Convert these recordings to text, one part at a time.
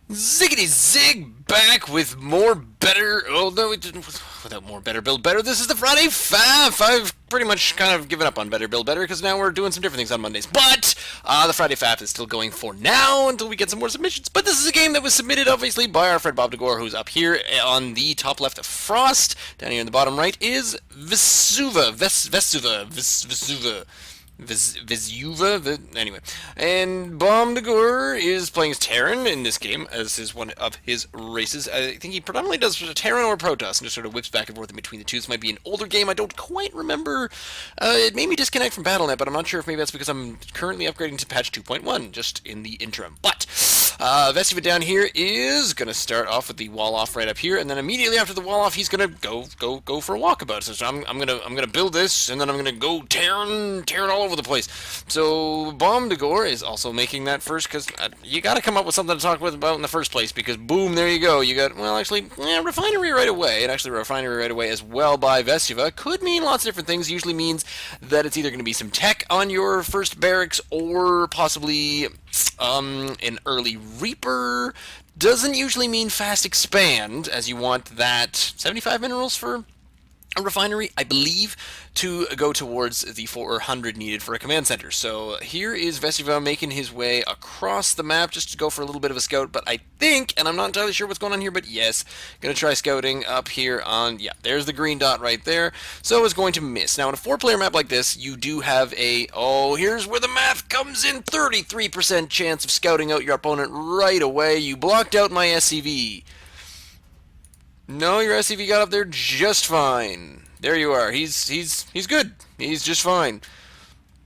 Ziggity zig back with more better. Oh no, it didn't. Without more better build better. This is the Friday Faff. I've pretty much kind of given up on better build better because now we're doing some different things on Mondays. But the Friday Faff is still going for now until we get some more submissions. But this is a game that was submitted obviously by our friend bomdagor, who's up here on the top left of Frost. Down here in the bottom right is Vezuva. Vezuva, anyway. And bomdagor is playing as Terran in this game, as is one of his races. I think he predominantly does Terran or Protoss, and just sort of whips back and forth in between the two. This might be an older game, I don't quite remember. It made me disconnect from Battle.net, but I'm not sure if maybe that's because I'm currently upgrading to patch 2.1, just in the interim. But Vezuva down here is going to start off with the wall off right up here, and then immediately after the wall off, he's going to go for a walkabout. So I'm gonna build this, and then I'm gonna go tearing all over the place. So bomdagor is also making that first, because you got to come up with something to talk about in the first place. Because boom, there you go. You got refinery right away, and actually refinery right away as well by Vezuva could mean lots of different things. Usually means that it's either going to be some tech on your first barracks, or possibly an early Reaper. Doesn't usually mean fast expand, as you want that 75 minerals for a refinery, I believe, to go towards the 400 needed for a command center. So here is Vezuva making his way across the map just to go for a little bit of a scout, but I think, and I'm not entirely sure what's going on here, but yes, gonna try scouting up here on, yeah, there's the green dot right there, so it's going to miss. Now, in a 4-player map like this, you do have a, oh, here's where the math comes in, 33% chance of scouting out your opponent right away. You blocked out my SCV. No, your SCV got up there just fine. There you are. He's good. He's just fine.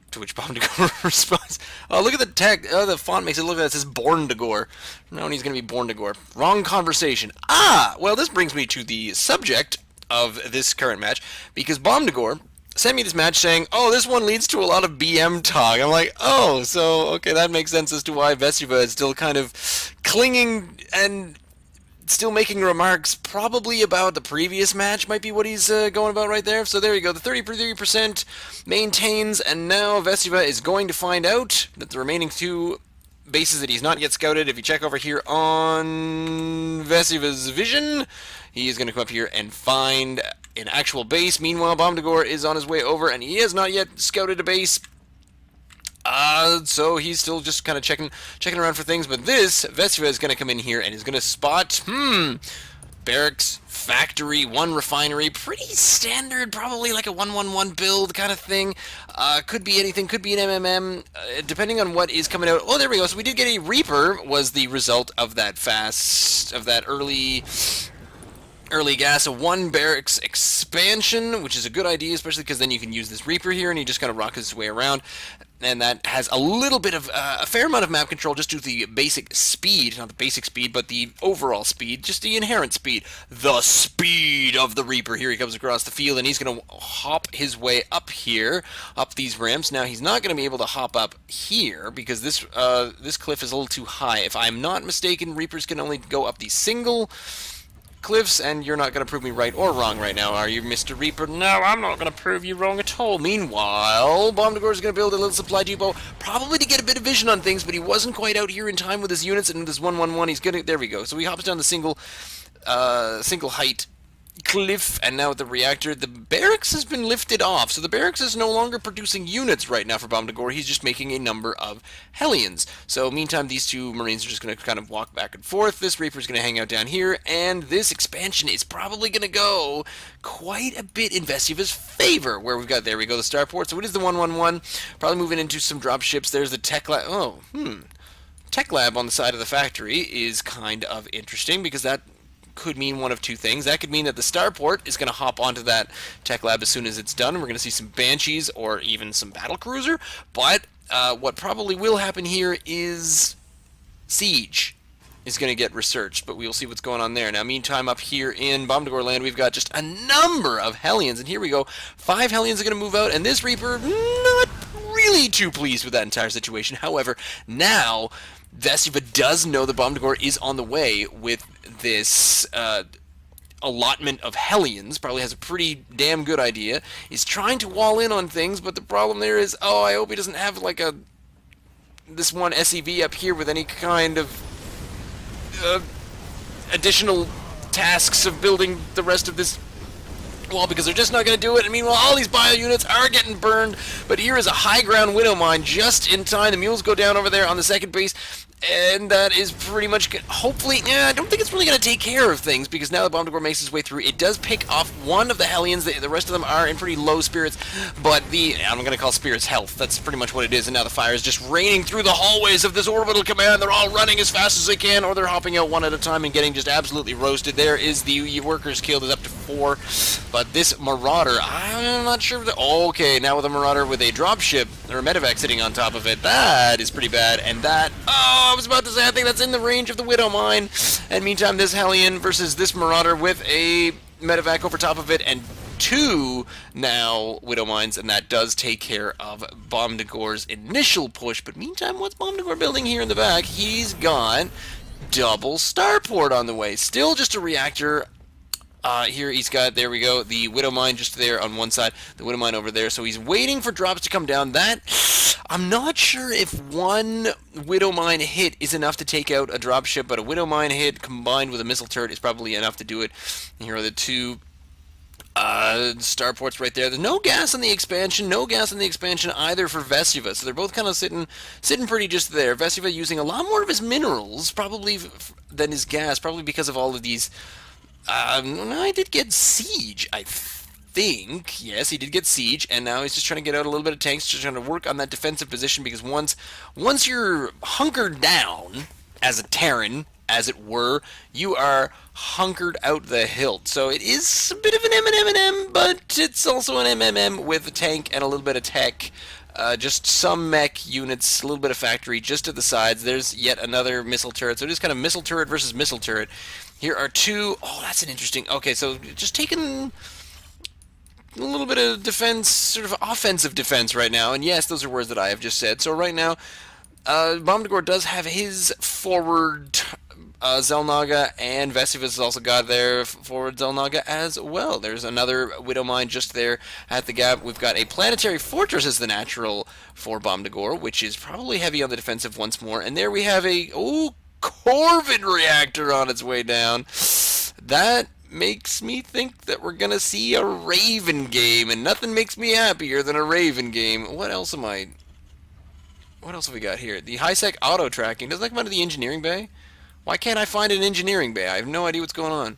To which bomdagor responds, "Oh, look at the tag. The font makes it look like it says Borndagor. No, he's gonna be Borndagor. Wrong conversation. Ah, well, this brings me to the subject of this current match, because bomdagor sent me this match saying, "Oh, this one leads to a lot of BM talk." I'm like, "Oh, so okay, that makes sense as to why Vezuva is still kind of clinging and still making remarks probably about the previous match might be what he's going about right there." So there you go. The 33% maintains, and now Vezuva is going to find out that the remaining 2 bases that he's not yet scouted, if you check over here on Vezuva's vision, he is going to come up here and find an actual base. Meanwhile, bomdagor is on his way over, and he has not yet scouted a base. So he's still just kind of checking around for things, but this Vezuva is going to come in here and is going to spot, barracks, factory, 1 refinery, pretty standard, probably like a 1-1-1 build kind of thing. Could be anything, could be an MMM, depending on what is coming out. Oh, there we go. So we did get a Reaper, was the result of that early gas, a 1 barracks expansion, which is a good idea, especially because then you can use this Reaper here and he just kind of rocks his way around. And that has a little bit of, a fair amount of map control just due to the basic speed, not the basic speed, but the overall speed, just the inherent speed. The speed of the Reaper. Here he comes across the field, and he's going to hop his way up here, up these ramps. Now, he's not going to be able to hop up here, because this cliff is a little too high. If I'm not mistaken, Reapers can only go up the single cliffs, and you're not going to prove me right or wrong right now, are you, Mr. Reaper? No, I'm not going to prove you wrong at all. Meanwhile, bomdagor is going to build a little supply depot, probably to get a bit of vision on things, but he wasn't quite out here in time with his units, and with his 1-1-1, he's going to, there we go. So he hops down the single height cliff, and now with the reactor, the barracks has been lifted off, so the barracks is no longer producing units right now for bomdagor. He's just making a number of Hellions. So meantime, these 2 Marines are just going to kind of walk back and forth. This Reaper's going to hang out down here, and this expansion is probably going to go quite a bit in Vezuva's favor, where we've got, there we go, the starport. So it is the 1-1-1, probably moving into some drop ships. There's the tech lab. Tech lab on the side of the factory is kind of interesting, because that could mean one of 2 things. That could mean that the starport is going to hop onto that tech lab as soon as it's done. We're going to see some Banshees or even some battlecruiser. But what probably will happen here is Siege is going to get researched, but we'll see what's going on there. Now, meantime, up here in bomdagor land, we've got just a number of Hellions, and here we go. 5 Hellions are going to move out, and this Reaper, not really too pleased with that entire situation. However, now Vezuva does know that bomdagor is on the way with this allotment of Hellions, probably has a pretty damn good idea, is trying to wall in on things, but the problem there is, oh, I hope he doesn't have like this one SEV up here with any kind of additional tasks of building the rest of this wall because they're just not going to do it. And meanwhile, all these bio units are getting burned. But here is a high ground Widow Mine just in time. The mules go down over there on the second base. And that is pretty much, hopefully, I don't think it's really going to take care of things, because now the bomdagor makes his way through. It does pick off one of the Hellions. The rest of them are in pretty low spirits, but I'm going to call spirits health. That's pretty much what it is, and now the fire is just raining through the hallways of this orbital command. They're all running as fast as they can, or they're hopping out one at a time and getting just absolutely roasted. There is the workers killed, is up to 4, but this Marauder, I'm not sure if okay, now with a Marauder with a dropship, or a medevac sitting on top of it, that is pretty bad, and that, I was about to say, I think that's in the range of the Widow Mine. And meantime, this Hellion versus this Marauder with a medevac over top of it, and 2 now Widow Mines, and that does take care of bomdagor's initial push. But meantime, what's bomdagor building here in the back? He's got double starport on the way. Still just a reactor. Here he's got, there we go, the Widow Mine just there on one side, the Widow Mine over there, so he's waiting for drops to come down. That, I'm not sure if one Widow Mine hit is enough to take out a dropship, but a Widow Mine hit combined with a missile turret is probably enough to do it. Here are the 2 starports right there. There's no gas on the expansion, either for Vezuva, so they're both kind of sitting pretty just there. Vezuva using a lot more of his minerals, probably, than his gas, probably because of all of these. I did get siege, I think. Yes, he did get siege, and now he's just trying to get out a little bit of tanks, just trying to work on that defensive position, because once you're hunkered down as a Terran, as it were, you are hunkered out the hilt. So it is a bit of an M&M, but it's also an MMM with a tank and a little bit of tech. Just some mech units, a little bit of factory just to the sides. There's yet another missile turret. So it is kind of missile turret versus missile turret. Here are 2. Oh, that's an interesting. Okay, so just taking a little bit of defense, sort of offensive defense right now. And yes, those are words that I have just said. So right now, bomdagor does have his forward Xel'Naga, and Vezuva has also got their forward Xel'Naga as well. There's another Widow Mine just there at the gap. We've got a planetary fortress as the natural for bomdagor, which is probably heavy on the defensive once more. And there we have a Corvid reactor on its way down. That makes me think that we're gonna see a Raven game, and nothing makes me happier than a Raven game. What else have we got here? The high-sec auto tracking. Doesn't that come out of the engineering bay? Why can't I find an engineering bay? I have no idea what's going on.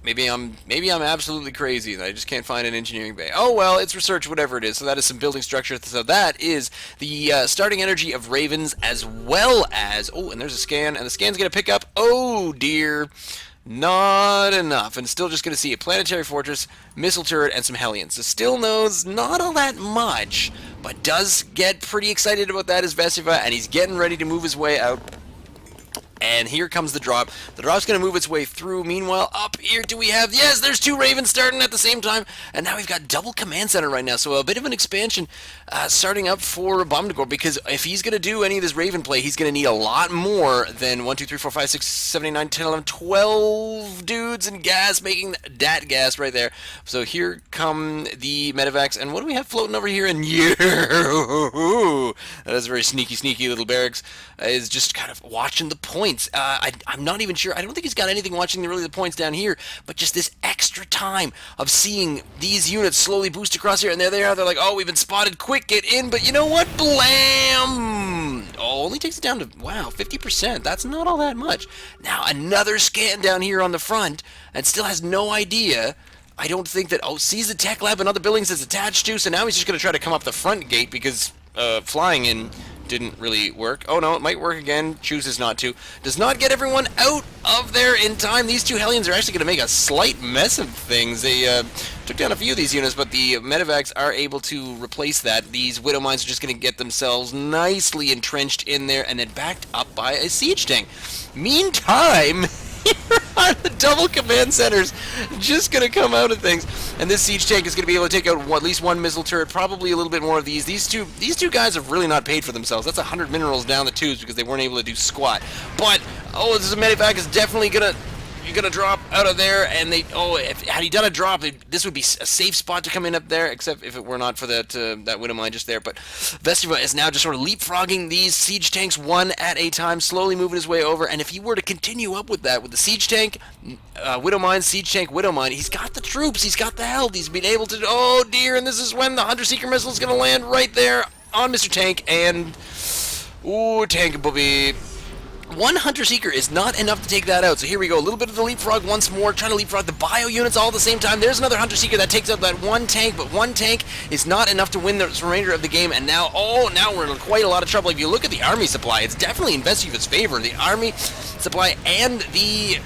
Maybe I'm absolutely crazy and I just can't find an engineering bay. Oh well, it's research, whatever it is. So that is some building structure. So that is the starting energy of Ravens, as well as, and there's a scan, and the scan's gonna pick up, oh dear, not enough, and still just gonna see a planetary fortress, missile turret, and some Hellions. So still knows not all that much, but does get pretty excited about that as Vezuva, and he's getting ready to move his way out. And here comes the drop. The drop's going to move its way through. Meanwhile, up here do we have, yes, there's 2 Ravens starting at the same time. And now we've got double command center right now. So a bit of an expansion starting up for bomdagor, because if he's going to do any of this Raven play, he's going to need a lot more than 1, 2, 3, 4, 5, 6, 7, 8, 9, 10, 11, 12 dudes and gas, making that gas right there. So here come the medevacs. And what do we have floating over here? And that is a very sneaky little barracks. Is just kind of watching the points. I'm not even sure. I don't think he's got anything watching really the points down here, but just this extra time of seeing these units slowly boost across here, and there they are. They're like, oh, we've been spotted. Quick, get in. But you know what? Blam! Oh, only takes it down to, wow, 50%. That's not all that much. Now, another scan down here on the front, and still has no idea. I don't think that, sees the tech lab and other buildings it's attached to, so now he's just going to try to come up the front gate, because flying in didn't really work. Oh no, it might work again. Chooses not to. Does not get everyone out of there in time. These 2 Hellions are actually going to make a slight mess of things. They took down a few of these units, but the medevacs are able to replace that. These Widow Mines are just going to get themselves nicely entrenched in there and then backed up by a siege tank. Meantime, here are the double command centers just going to come out of things, and this siege tank is going to be able to take out at least 1 missile turret, probably a little bit more of these. These two guys have really not paid for themselves. That's 100 minerals down the tubes because they weren't able to do squat. But this medevac is definitely going to gonna drop out of there, and had he done a drop, this would be a safe spot to come in up there, except if it were not for that Widow Mine just there. But Vezuva is now just sort of leapfrogging these siege tanks one at a time, slowly moving his way over, and if he were to continue up with that, with the siege tank, Widow Mine, siege tank, Widow Mine, he's got the troops, he's got the health, he's been able to, oh dear, and this is when the Hunter Seeker missile is gonna land right there on Mr. Tank, and, ooh, Tank will be... One Hunter Seeker is not enough to take that out. So here we go. A little bit of the leapfrog once more. Trying to leapfrog the bio units all at the same time. There's another Hunter Seeker that takes out that one tank. But one tank is not enough to win the remainder of the game. And now, now we're in quite a lot of trouble. If you look at the army supply, it's definitely in Vezuva's favor. The army supply and the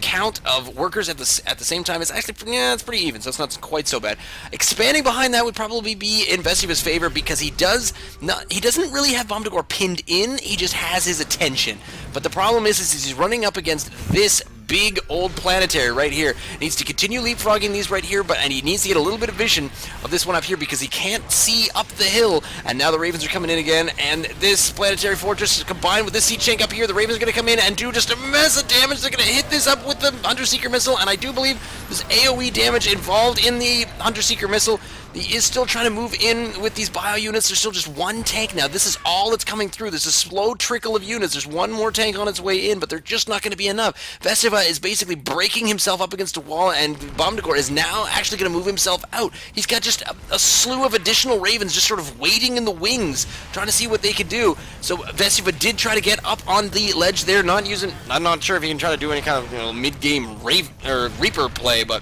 count of workers at the same time is actually, yeah, it's pretty even. So it's not quite so bad. Expanding behind that would probably be in Vezuva's favor because he doesn't really have bomdagor pinned in. He just has his attention. But the problem is he's running up against this big old planetary right here. Needs to continue leapfrogging these right here, and he needs to get a little bit of vision of this one up here because he can't see up the hill. And now the Ravens are coming in again, and this planetary fortress combined with this siege tank up here, the Ravens are going to come in and do just a mess of damage. They're going to hit this up with the Hunter Seeker missile, and I do believe there's AoE damage involved in the Hunter Seeker missile. He is still trying to move in with these bio units. There's still just one tank now. This is all that's coming through. There's a slow trickle of units. There's one more tank on its way in, but they're just not going to be enough. Vezuva is basically breaking himself up against a wall, and bomdagor is now actually going to move himself out. He's got just a slew of additional Ravens just sort of waiting in the wings, trying to see what they could do. So Vezuva did try to get up on the ledge there, I'm not sure if he can try to do any kind of mid-game Reaper play, but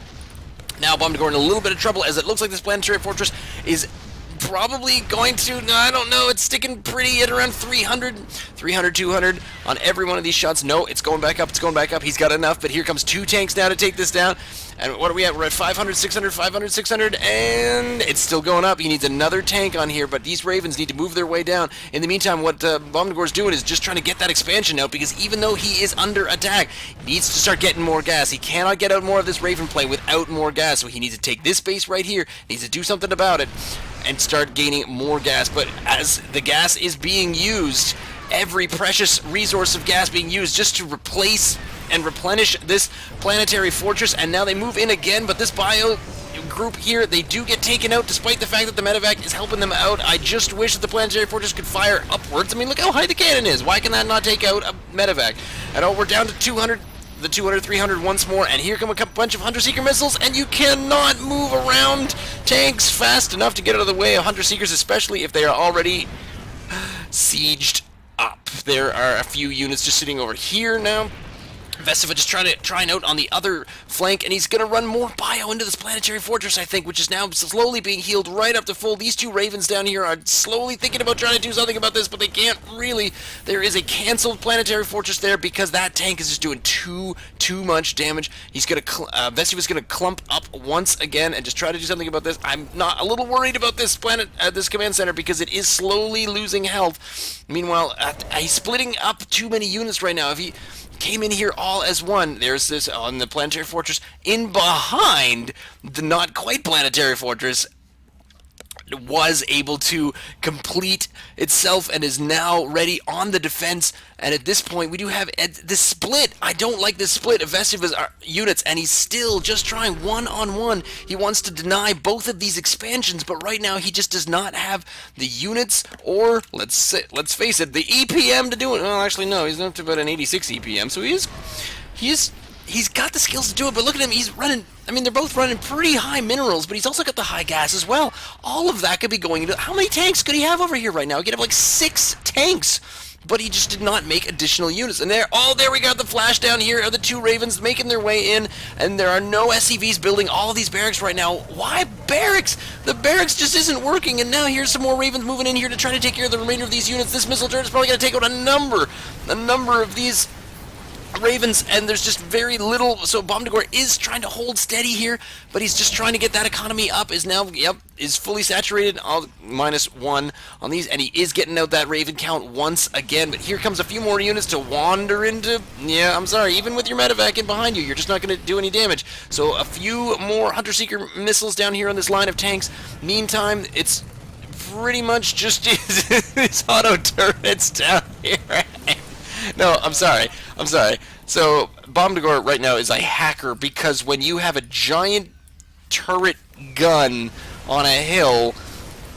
now bomdagor in a little bit of trouble as it looks like this planetary fortress is probably going to, I don't know, it's sticking pretty at around 300, 200 on every one of these shots. No, it's going back up, he's got enough, but here comes two tanks now to take this down. And what are we at? We're at 500, 600, 500, 600, and it's still going up. He needs another tank on here, but these Ravens need to move their way down. In the meantime, what bomdagor's doing is just trying to get that expansion out, because even though he is under attack, he needs to start getting more gas. He cannot get out more of this Raven play without more gas, so he needs to take this base right here, needs to do something about it, and start gaining more gas. But as the gas is being used, every precious resource of gas being used just to replace and replenish this planetary fortress, and now they move in again, but this bio group here, they do get taken out despite the fact that the medevac is helping them out. I just wish that the planetary fortress could fire upwards. I mean, look how high the cannon is. Why can that not take out a medevac? And we're down to 200, the 200, 300 once more, and here come a bunch of Hunter Seeker missiles, and you cannot move around tanks fast enough to get out of the way of Hunter Seekers, especially if they are already sieged up. There are a few units just sitting over here now. Vezuva just trying out on the other flank, and he's going to run more bio into this planetary fortress, I think, which is now slowly being healed right up to full. These two Ravens down here are slowly thinking about trying to do something about this, but they can't really. There is a canceled planetary fortress there because that tank is just doing too much damage. He's going to Vezuva's going to clump up once again and just try to do something about this. I'm not a little worried about this this command center because it is slowly losing health. Meanwhile, he's splitting up too many units right now. If he came in here all as one, there's this on the planetary fortress in behind the not quite planetary fortress, was able to complete itself and is now ready on the defense. And at this point, we do have this split. I don't like this split of Vezuva's units, and he's still just trying one-on-one. He wants to deny both of these expansions, but right now he just does not have the units or, let's face it, the EPM to do it. Well, actually, no, he's up to about an 86 EPM, so he's got the skills to do it, but look at him, he's running, I mean, they're both running pretty high minerals, but he's also got the high gas as well. All of that could be going into, how many tanks could he have over here right now? He could have like 6 tanks, but he just did not make additional units. And there we got the flash down here of the two Ravens making their way in, and there are no SCVs building all of these barracks right now. Why barracks? The barracks just isn't working, and now here's some more Ravens moving in here to try to take care of the remainder of these units. This missile turret is probably going to take out a number of these Ravens, and there's just very little. So bomdagor is trying to hold steady here, but he's just trying to get that economy up. Is now, is fully saturated, all -1 on these, and he is getting out that Raven count once again. But here comes a few more units to wander into. Yeah, I'm sorry, even with your medevac in behind you, you're just not going to do any damage. So a few more Hunter Seeker missiles down here on this line of tanks. Meantime, it's pretty much just his auto turrets down here. No, I'm sorry. I'm sorry. So, bomdagor right now is a hacker because when you have a giant turret gun on a hill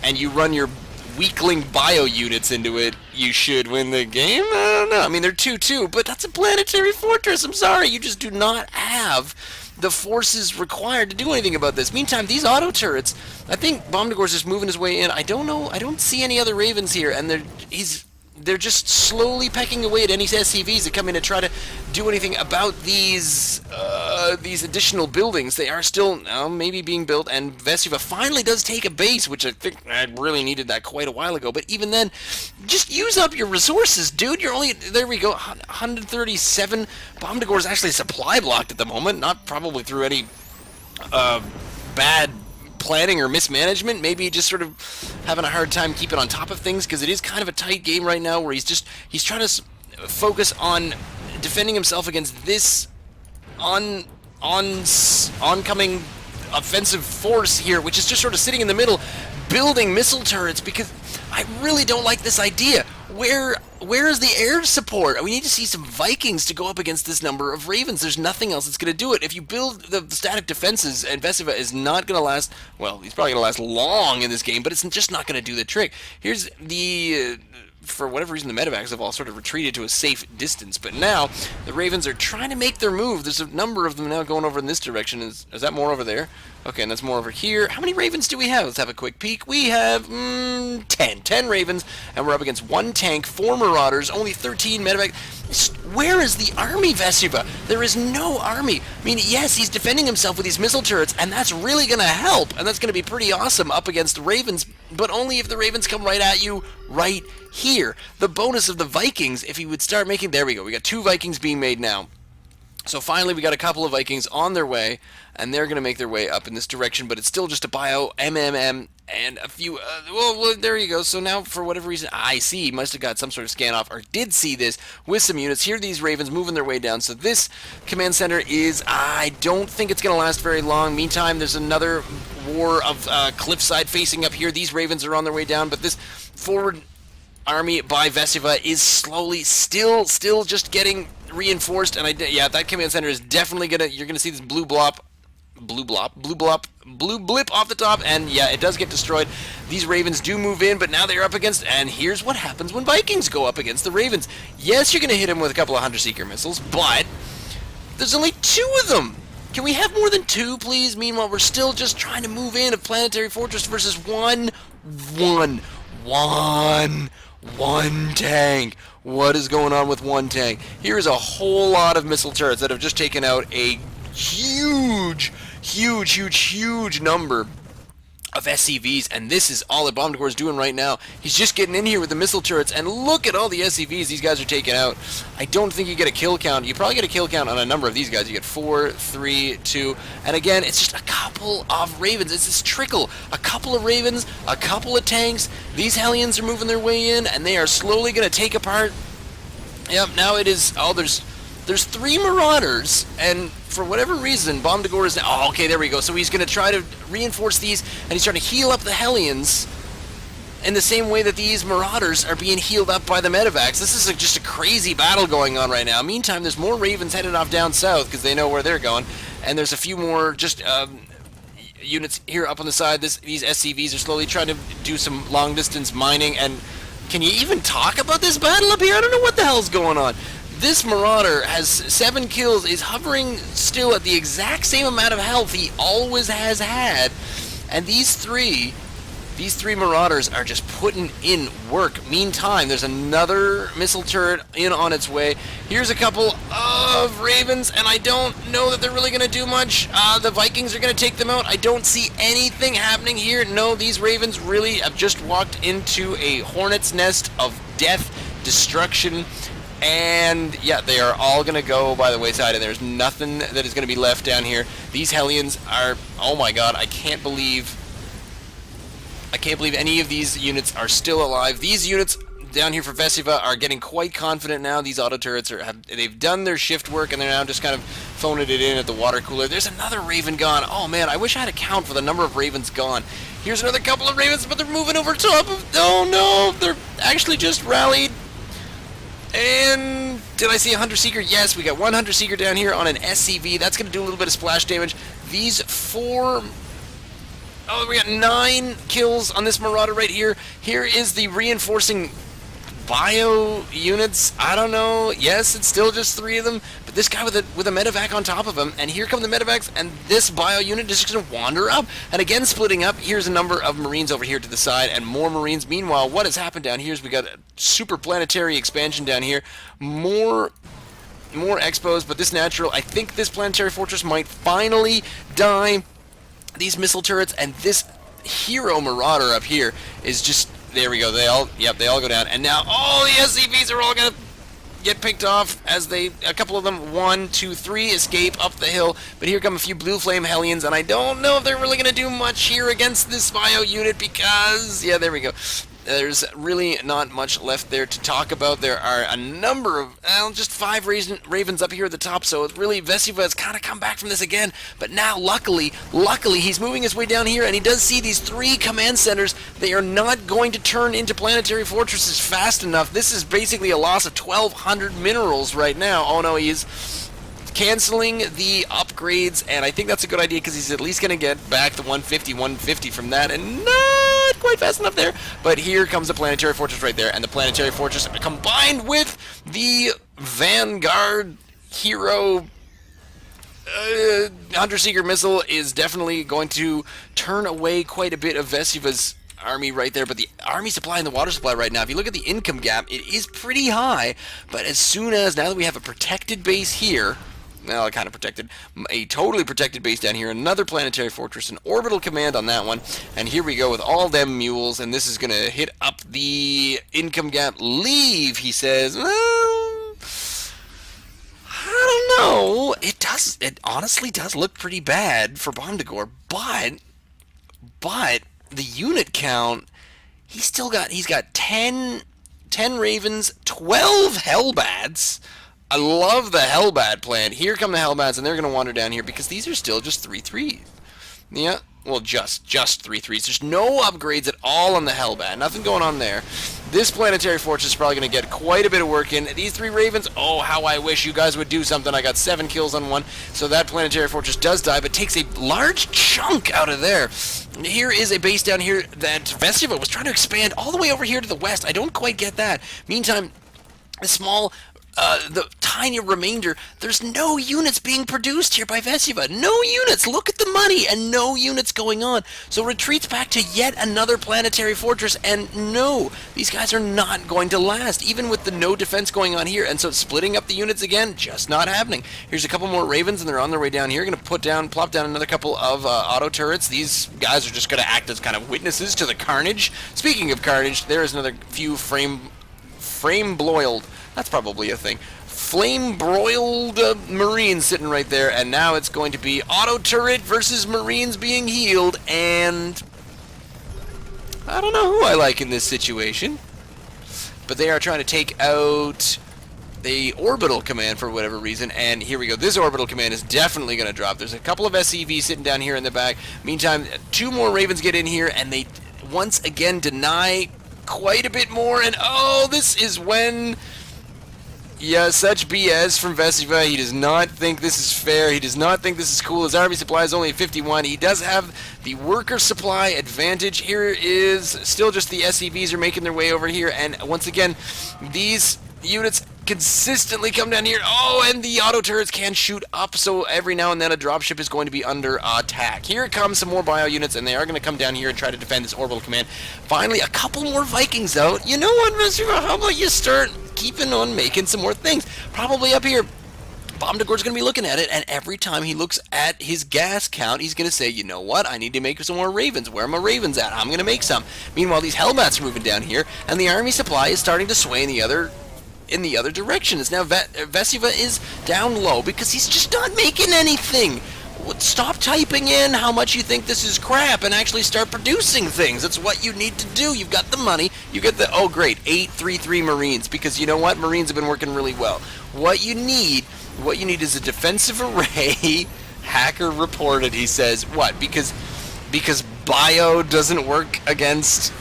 and you run your weakling bio units into it, you should win the game? I don't know. I mean, they're 2-2, but that's a planetary fortress. I'm sorry. You just do not have the forces required to do anything about this. Meantime, these auto turrets, I think bomdagor's just moving his way in. I don't know. I don't see any other ravens here, and they're just slowly pecking away at any SCVs that come in to try to do anything about these additional buildings. They are still maybe being built, and Vezuva finally does take a base, which I think I really needed that quite a while ago. But even then, just use up your resources, dude. You're only, there we go, 137. bomdagor is actually supply blocked at the moment, not probably through any bad planning or mismanagement, maybe just sort of having a hard time keeping on top of things, because it is kind of a tight game right now where he's trying to focus on defending himself against this oncoming offensive force here, which is just sort of sitting in the middle building missile turrets, because I really don't like this idea. Where is the air support? We need to see some Vikings to go up against this number of Ravens. There's nothing else that's going to do it. If you build the static defenses, and Vezuva is not going to last, well, he's probably going to last long in this game, but it's just not going to do the trick. Here's the... for whatever reason, the medevacs have all sort of retreated to a safe distance, but now the Ravens are trying to make their move. There's a number of them now going over in this direction. Is that more over there? Okay, and that's more over here. How many Ravens do we have? Let's have a quick peek. We have 10 Ravens, and we're up against 1 tank, 4 Marauders, only 13 medevac. Where is the army, Vezuva? There is no army. I mean, yes, he's defending himself with these missile turrets, and that's really going to help, and that's going to be pretty awesome up against the Ravens, but only if the Ravens come right at you right here. The bonus of the Vikings, if he would start making... There we go. We got 2 Vikings being made now. So finally, we got a couple of Vikings on their way, and they're going to make their way up in this direction, but it's still just a bio, MMM, and a few... well, there you go. So now, for whatever reason, I see, he must have got some sort of scan off, or did see this with some units. Here are these Ravens moving their way down. So this command center is... I don't think it's going to last very long. Meantime, there's another war of cliffside facing up here. These Ravens are on their way down, but this forward army by Vezuva is slowly still just getting reinforced, and yeah, that command center is definitely you're gonna see this blue blip off the top, and yeah, it does get destroyed. These Ravens do move in, but now they're up against, and here's what happens when Vikings go up against the Ravens. Yes, you're gonna hit them with a couple of Hunter-Seeker missiles, but there's only 2 of them. Can we have more than 2, please? Meanwhile, we're still just trying to move in a planetary fortress versus one tank. What is going on with 1 tank? Here is a whole lot of missile turrets that have just taken out a huge number of SCVs, and this is all that bomdagor is doing right now. He's just getting in here with the missile turrets, and look at all the SCVs these guys are taking out. I don't think you get a kill count. You probably get a kill count on a number of these guys. You get 4, 3, 2, and again, it's just a couple of Ravens. It's this trickle. A couple of Ravens, a couple of tanks. These Hellions are moving their way in, and they are slowly going to take apart. Yep, now it is... Oh, there's 3 Marauders, and for whatever reason, bomdagor is... Oh, okay, there we go. So he's going to try to reinforce these, and he's trying to heal up the Hellions in the same way that these Marauders are being healed up by the medevacs. This is just a crazy battle going on right now. Meantime, there's more Ravens headed off down south because they know where they're going, and there's a few more just units here up on the side. These SCVs are slowly trying to do some long-distance mining, and can you even talk about this battle up here? I don't know what the hell's going on. This Marauder has 7 kills, is hovering still at the exact same amount of health he always has had, and these three Marauders are just putting in work. Meantime, there's another missile turret in on its way. Here's a couple of Ravens, and I don't know that they're really going to do much. The Vikings are going to take them out. I don't see anything happening here. No, these Ravens really have just walked into a hornet's nest of death, destruction, and yeah, they are all going to go by the wayside, and there's nothing that is going to be left down here. These Hellions are... Oh my god, I can't believe any of these units are still alive. These units down here for Vezuva are getting quite confident now. These auto turrets they've done their shift work, and they're now just kind of phoning it in at the water cooler. There's another Raven gone. Oh man, I wish I had a count for the number of Ravens gone. Here's another couple of Ravens, but they're moving over top of... Oh no, they're actually just rallied. And did I see a Hunter Seeker? Yes, we got one Hunter Seeker down here on an SCV. That's going to do a little bit of splash damage. These 4... Oh, we got 9 kills on this Marauder right here. Here is the reinforcing bio units. I don't know. Yes, it's still just 3 of them, but this guy with a medevac on top of him, and here come the medevacs, and this bio unit is just going to wander up, and again splitting up. Here's a number of Marines over here to the side, and more Marines. Meanwhile, what has happened down here is we got a super planetary expansion down here. More expos, but this natural, I think this planetary fortress might finally die. These missile turrets and this hero Marauder up here is just, there we go, they all go down, and now all the SCVs are all gonna get picked off as a couple of them, 1, 2, 3 escape up the hill, but here come a few Blue Flame Hellions, and I don't know if they're really gonna do much here against this bio unit because, yeah, there we go. There's really not much left there to talk about. There are a number of, just 5 Ravens up here at the top, so it's really, Vezuva has kind of come back from this again, but now, luckily, he's moving his way down here, and he does see these 3 command centers. They are not going to turn into planetary fortresses fast enough. This is basically a loss of 1,200 minerals right now. Oh no, he's canceling the upgrades, and I think that's a good idea because he's at least going to get back the 150 from that, and not quite fast enough there. But here comes the planetary fortress right there, and the planetary fortress combined with the Vanguard hero Hunter Seeker missile is definitely going to turn away quite a bit of Vezuva's army right there. But the army supply and the water supply right now, if you look at the income gap, it is pretty high. But as soon as, now that we have a protected base here, well, kind of protected, a totally protected base down here, another planetary fortress, an orbital command on that one, and here we go with all them mules, and this is going to hit up the income gap. Leave, he says. Well, I don't know. It honestly does look pretty bad for bomdagor, but the unit count, he's got 10 Ravens, 12 Hellbats. I love the Hellbat plan. Here come the Hellbats, and they're going to wander down here because these are still just 3-3s. Yeah, well, just 3-3s. There's no upgrades at all on the Hellbat. Nothing going on there. This planetary fortress is probably going to get quite a bit of work in. These 3 Ravens, oh, how I wish you guys would do something. I got 7 kills on one, so that planetary fortress does die, but takes a large chunk out of there. Here is a base down here that Vezuva was trying to expand all the way over here to the west. I don't quite get that. Meantime, a small... the tiny remainder, there's no units being produced here by Vezuva. No units! Look at the money! And no units going on. So retreats back to yet another planetary fortress, and no, these guys are not going to last, even with the no defense going on here. And so splitting up the units again, just not happening. Here's a couple more Ravens, and they're on their way down here. Going to plop down another couple of auto turrets. These guys are just going to act as kind of witnesses to the carnage. Speaking of carnage, there is another few frame-broiled. That's probably a thing. Flame-broiled Marines sitting right there, and now it's going to be auto turret versus Marines being healed, and I don't know who I like in this situation, but they are trying to take out the orbital command for whatever reason, and here we go. This orbital command is definitely going to drop. There's a couple of SCVs sitting down here in the back. Meantime, 2 more Ravens get in here, and they once again deny quite a bit more, and oh, this is when... Yeah, such BS from Vezuva. He does not think this is fair. He does not think this is cool. His army supply is only at 51. He does have the worker supply advantage. Here is still just the SCVs are making their way over here. And once again, these units consistently come down here. Oh, and the auto turrets can shoot up. So every now and then a dropship is going to be under attack. Here comes some more bio units, and they are going to come down here and try to defend this orbital command. Finally, a couple more Vikings out. You know what, Vezuva? How about you start keeping on making some more things? Probably up here. bomdagor's going to be looking at it, and every time he looks at his gas count, he's going to say, you know what, I need to make some more Ravens. Where are my Ravens at? I'm going to make some. Meanwhile, these Hellbats are moving down here, and the army supply is starting to sway in the other direction. It's now Vezuva is down low because he's just not making anything. Stop typing in how much you think this is crap and actually start producing things. That's what you need to do. You've got the money. You get the, oh great, 833 Marines, because you know what? Marines have been working really well. What you need is a defensive array. Hacker reported, he says. What? Because bio doesn't work against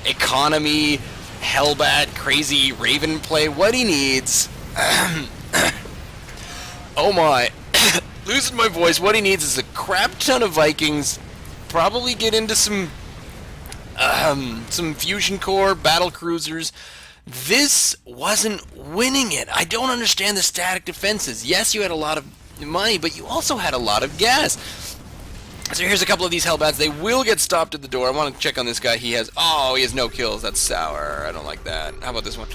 economy Hellbat, crazy Raven play. What he needs... oh my. Losing my voice. What he needs is a crap ton of Vikings. Probably get into some fusion core, battle cruisers. This wasn't winning it. I don't understand the static defenses. Yes, you had a lot of money, but you also had a lot of gas. So here's a couple of these Hellbats. They will get stopped at the door. I want to check on this guy. He has no kills. That's sour. I don't like that. How about this one?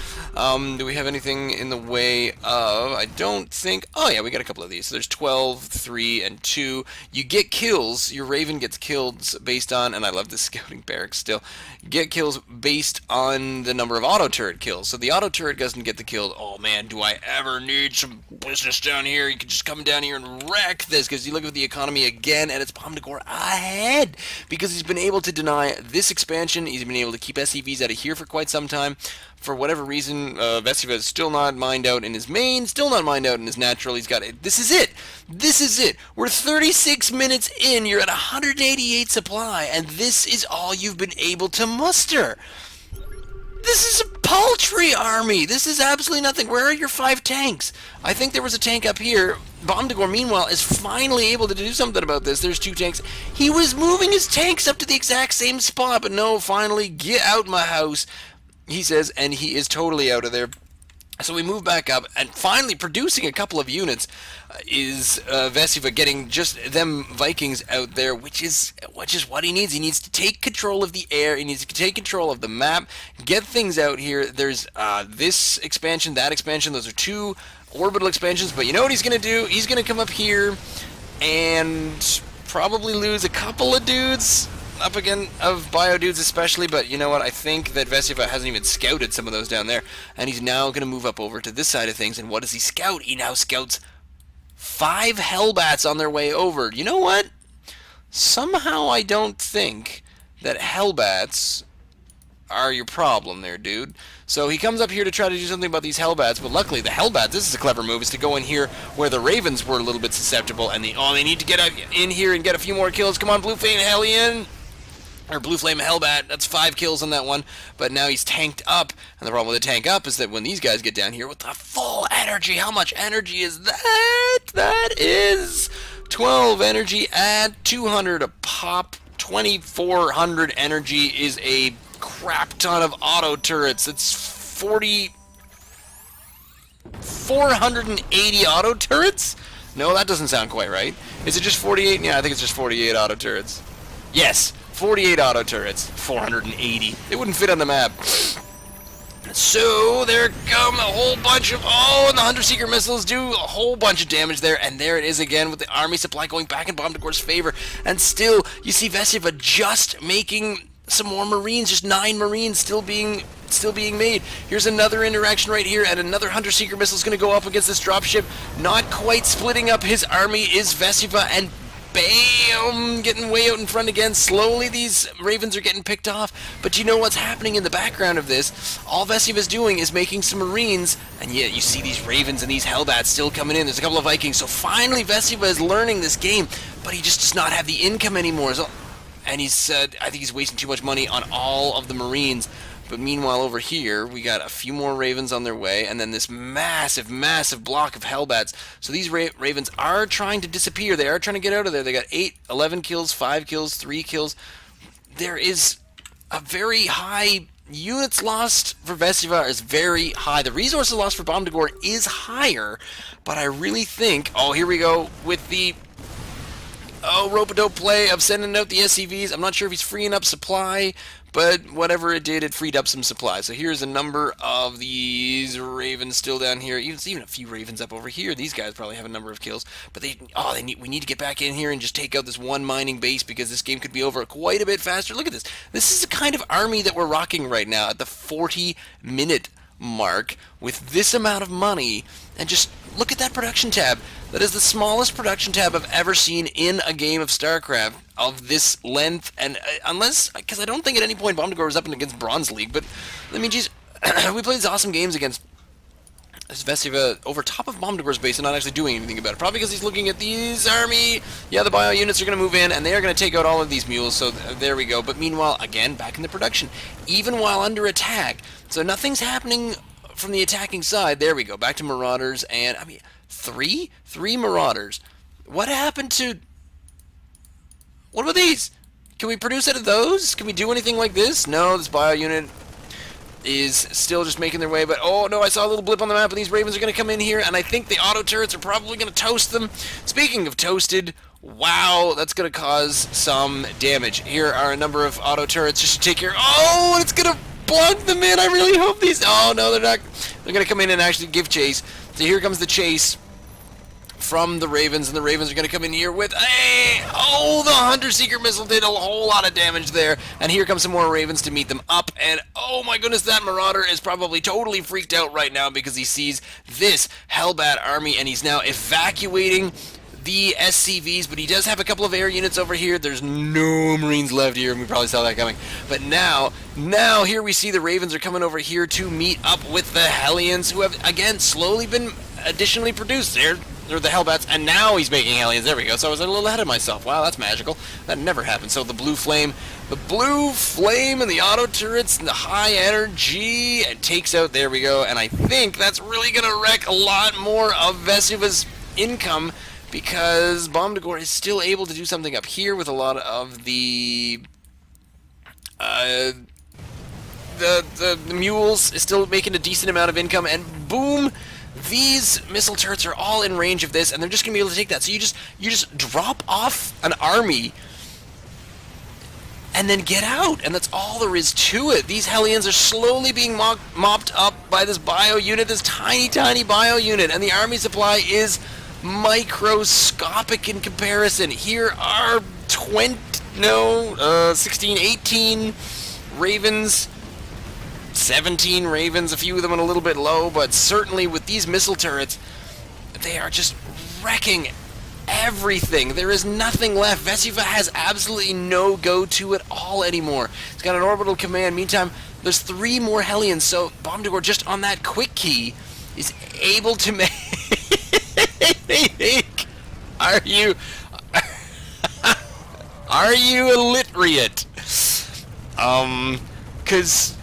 Do we have anything in the way of... I don't think... Oh, yeah, we got a couple of these. So there's 12, 3, and 2. You get kills. Your Raven gets killed based on... And I love this scouting barracks still. Get kills based on the number of auto turret kills. So the auto turret doesn't get the kill. Oh, man, do I ever need some business down here? You can just come down here and wreck this. Because you look at the economy again, and it's bomdagor ahead because he's been able to deny this expansion. He's been able to keep SCVs out of here for quite some time. For whatever reason, Vezuva is still not mined out in his main, still not mined out in his natural. He's got it. This is it. This is it. We're 36 minutes in. You're at 188 supply, and this is all you've been able to muster. This is a paltry army. This is absolutely nothing. Where are your 5 tanks? I think there was a tank up here. bomdagor, meanwhile, is finally able to do something about this. There's 2 tanks. He was moving his tanks up to the exact same spot, but no, finally, get out my house, he says, and he is totally out of there. So we move back up, and finally producing a couple of units is Vezuva getting just them Vikings out there, which is what he needs. He needs to take control of the air. He needs to take control of the map, get things out here. There's this expansion, that expansion. Those are 2 orbital expansions, but you know what he's going to do? He's going to come up here and probably lose a couple of dudes. Up again of bio dudes especially, but you know what, I think that Vezuva hasn't even scouted some of those down there, and he's now going to move up over to this side of things, and what does he scout? He now scouts 5 Hellbats on their way over. You know what? Somehow I don't think that Hellbats are your problem there, dude. So he comes up here to try to do something about these Hellbats, but luckily the Hellbats, this is a clever move, is to go in here where the Ravens were a little bit susceptible, and they need to get in here and get a few more kills. Come on, Blue Flame Hellion! Or Blue Flame Hellbat, that's 5 kills on that one, but now he's tanked up, and the problem with the tank up is that when these guys get down here with the full energy, how much energy is that? That is 12 energy at 200 a pop. 2400 energy is a crap ton of auto turrets. It's 480 auto turrets? No, that doesn't sound quite right. Is it just 48? Yeah, I think it's just 48 auto turrets. Yes, 48 auto turrets, 480. They wouldn't fit on the map. So there come a whole bunch of, and the Hunter Seeker missiles do a whole bunch of damage there, and there it is again with the army supply going back in bomdagor's favor, and still you see Vezuva just making some more Marines, just 9 Marines still being made. Here's another interaction right here, and another Hunter Seeker missile is going to go up against this dropship. Not quite splitting up his army is Vezuva, and bam! Getting way out in front again. Slowly these Ravens are getting picked off. But you know what's happening in the background of this? All Vezuva's doing is making some Marines, and yet you see these Ravens and these Hellbats still coming in. There's a couple of Vikings. So finally Vezuva is learning this game, but he just does not have the income anymore. And he's I think he's wasting too much money on all of the Marines. But meanwhile, over here, we got a few more Ravens on their way, and then this massive, massive block of Hellbats. So these Ravens are trying to disappear. They are trying to get out of there. They got 8, 11 kills, 5 kills, 3 kills. There is a very high... Units lost for Vezuva is very high. The resources lost for bomdagor is higher, but I really think... Oh, here we go with the... rope-a-dope play of sending out the SCVs. I'm not sure if he's freeing up supply, but whatever it did, it freed up some supply. So here's a number of these Ravens still down here. Even a few Ravens up over here. These guys probably have a number of kills, but we need to get back in here and just take out this one mining base because this game could be over quite a bit faster. Look at this. This is the kind of army that we're rocking right now at the 40-minute mark with this amount of money, and just look at that production tab. That is the smallest production tab I've ever seen in a game of StarCraft of this length, and because I don't think at any point bomdagor was up against Bronze League, but I mean, geez, we played these awesome games against Vezuva over top of bomdagor's base and not actually doing anything about it. Probably because he's looking at these army. Yeah, the bio units are going to move in, and they are going to take out all of these mules, so there we go. But meanwhile, again, back in the production, even while under attack, So nothing's happening from the attacking side. There we go. Back to Marauders, and I mean, three Marauders. What happened to? What about these? Can we produce out of those? Can we do anything like this? No, this bio unit is still just making their way, but oh no, I saw a little blip on the map and these Ravens are going to come in here, and I think the auto turrets are probably going to toast them. Speaking of toasted, wow, that's going to cause some damage. Here are a number of auto turrets just to take care. Oh, and it's going to plug them in. I really hope these. Oh no, they're not. They're going to come in and actually give chase. So here comes the chase from the Ravens, and the Ravens are going to come in here with oh, the Hunter Seeker missile did a whole lot of damage there, and here comes some more Ravens to meet them up, and oh my goodness, that Marauder is probably totally freaked out right now because he sees this Hellbat army, and he's now evacuating the SCVs, but he does have a couple of air units over here. There's no Marines left here, and we probably saw that coming. But now here we see the Ravens are coming over here to meet up with the Hellions, who have, again, slowly been additionally produced. They're the Hellbats, and now he's making Hellions. There we go. So I was a little ahead of myself. Wow, that's magical. That never happened. So the blue flame and the auto turrets and the high energy, it takes out, there we go, and I think that's really going to wreck a lot more of Vezuva's income, because bomdagor is still able to do something up here with a lot of the mules is still making a decent amount of income, and boom, these missile turrets are all in range of this, and they're just gonna be able to take that. So you just drop off an army and then get out, and that's all there is to it. These Hellions are slowly being mopped up by this bio unit, this tiny bio unit, and the army supply is microscopic in comparison. Here are 16, 18 Ravens, 17 Ravens, a few of them a little bit low, but certainly with these missile turrets, they are just wrecking everything. There is nothing left. Vezuva has absolutely no go-to at all anymore. It's got an orbital command. Meantime, there's 3 more Hellions, so bomdagor just on that quick key is able to make... Are you illiterate? Because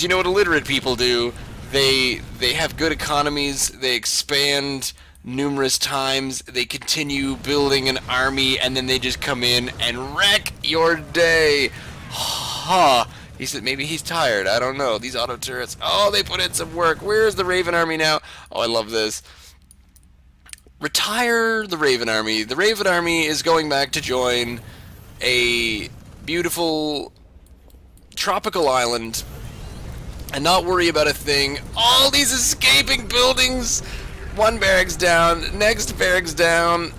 you know what illiterate people do? They have good economies, they expand numerous times, they continue building an army, and then they just come in and wreck your day. Ha! He said maybe he's tired, I don't know. These auto turrets, oh, they put in some work. Where's the Raven army now? Oh, I love this. Retire the Raven army. The Raven army is going back to join a beautiful tropical island and not worry about a thing. All these escaping buildings. One barracks down, next barracks down.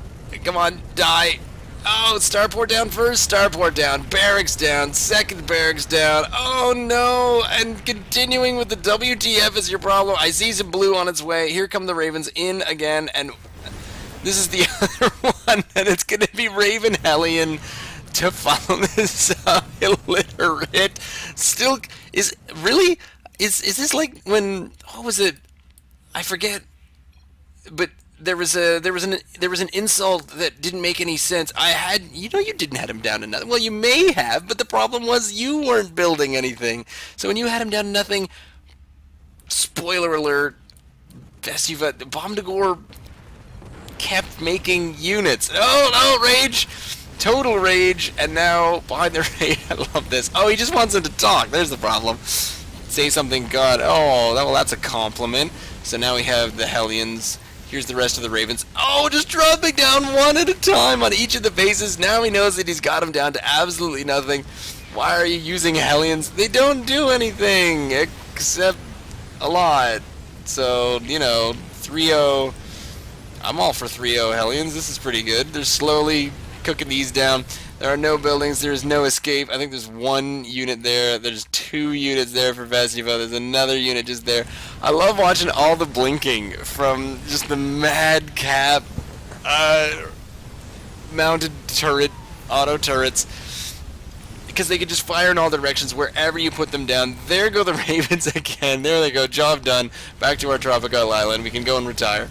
Come on, die. Oh, starport down first, starport down, barracks down, second barracks down. Oh no, and continuing with the WTF is your problem. I see some blue on its way. Here come the Ravens in again, and this is the other one, and it's going to be Raven Hellion to follow this illiterate. Still, is this like when, what was it? I forget. But there was an insult that didn't make any sense. You didn't have him down to nothing. Well, you may have, but the problem was you weren't building anything. So when you had him down to nothing, spoiler alert, Vezuva, bomdagor kept making units. Oh no, rage! Total rage, and now behind the rage, I love this. Oh, he just wants him to talk. There's the problem. Say something, God. Oh, well, that's a compliment. So now we have the Hellions. Here's the rest of the Ravens. Oh, just dropping down one at a time on each of the bases. Now he knows that he's got him down to absolutely nothing. Why are you using Hellions? They don't do anything except a lot. So, 3-0. I'm all for 3-0 Hellions. This is pretty good. They're slowly cooking these down. There are no buildings. There is no escape. I think there's 1 unit there. There's 2 units there for Vezuva. There's another unit just there. I love watching all the blinking from just the madcap mounted turret, auto turrets, because they can just fire in all directions wherever you put them down. There go the Ravens again. There they go. Job done. Back to our tropical island. We can go and retire.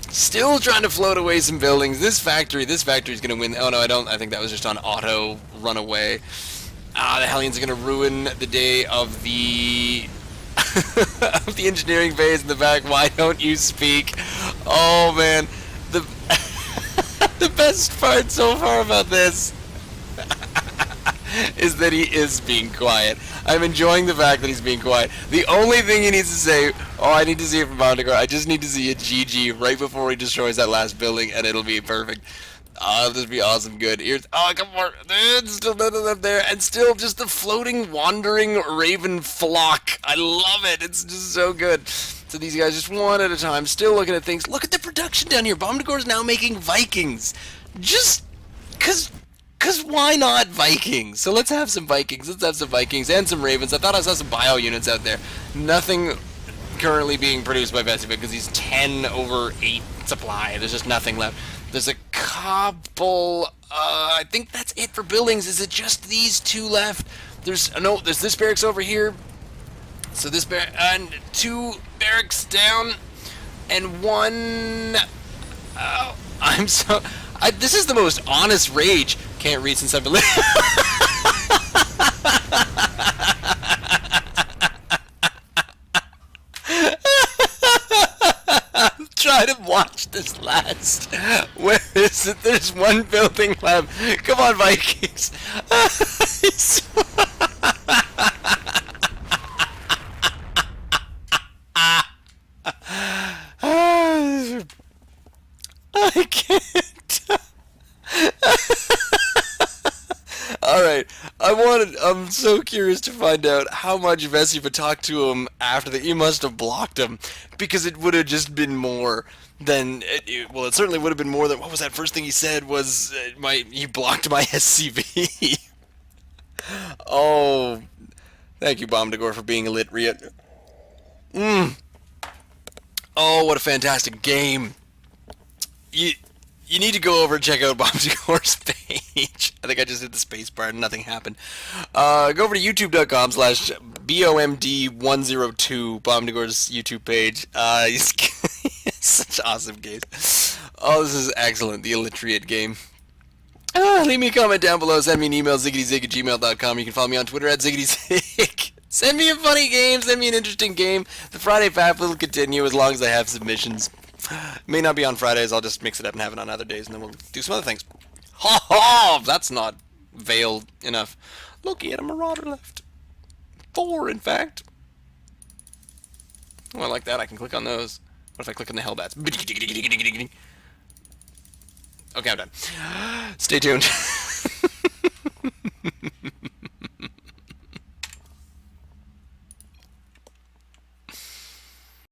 Still trying to float away some buildings. This factory's going to win. Oh, no, I don't. I think that was just on auto run away. The Hellions are going to ruin the day of the of the engineering phase in the back. Why don't you speak? Oh man, the the best part so far about this is that he is being quiet. I'm enjoying the fact that he's being quiet. The only thing he needs to say, oh, I need to see it from bomdagor. I just need to see a GG right before he destroys that last building, and it'll be perfect. Oh, this would be awesome. Good. Here's, oh, come on. There's still nothing up there, and still just the floating, wandering raven flock. I love it. It's just so good. So these guys just one at a time, still looking at things. Look at the production down here. bomdagor's now making Vikings. Just because why not Vikings? So let's have some Vikings. Let's have some Vikings and some Ravens. I thought I saw some bio units out there. Nothing currently being produced by Vezuva because he's 10 over 8 supply. There's just nothing left. There's a couple. I think that's it for buildings. Is it just these two left? There's no. There's this barracks over here. So this and 2 barracks down, and 1. Oh, I'm so. This is the most honest rage. Can't read since I've been. Try to watch this last. Where is it? There's 1 building left. Come on, Vikings. I can't. Alright, I'm so curious to find out how much Vezuva talked to him after that. You must have blocked him, because it would have just been more than, well, it certainly would have been more than, what was that first thing he said was, he blocked my SCV. Oh, thank you, bomdagor, for being illiterate. Oh, what a fantastic game. You need to go over and check out bomdagor's page. I think I just hit the space bar and nothing happened. Go over to youtube.com/BOMD102, bomdagor's YouTube page. He's such awesome games. Oh, this is excellent. The illiterate game. Leave me a comment down below. Send me an email, ziggityzig@gmail.com. You can follow me on Twitter @ziggityzig. Send me a funny game. Send me an interesting game. The Friday Faff will continue as long as I have submissions. May not be on Fridays. I'll just mix it up and have it on other days, and then we'll do some other things. Ha ha! That's not veiled enough. Look, he had a marauder left. 4, in fact. Oh, I like that. I can click on those. What if I click on the Hellbats? Okay, I'm done. Stay tuned.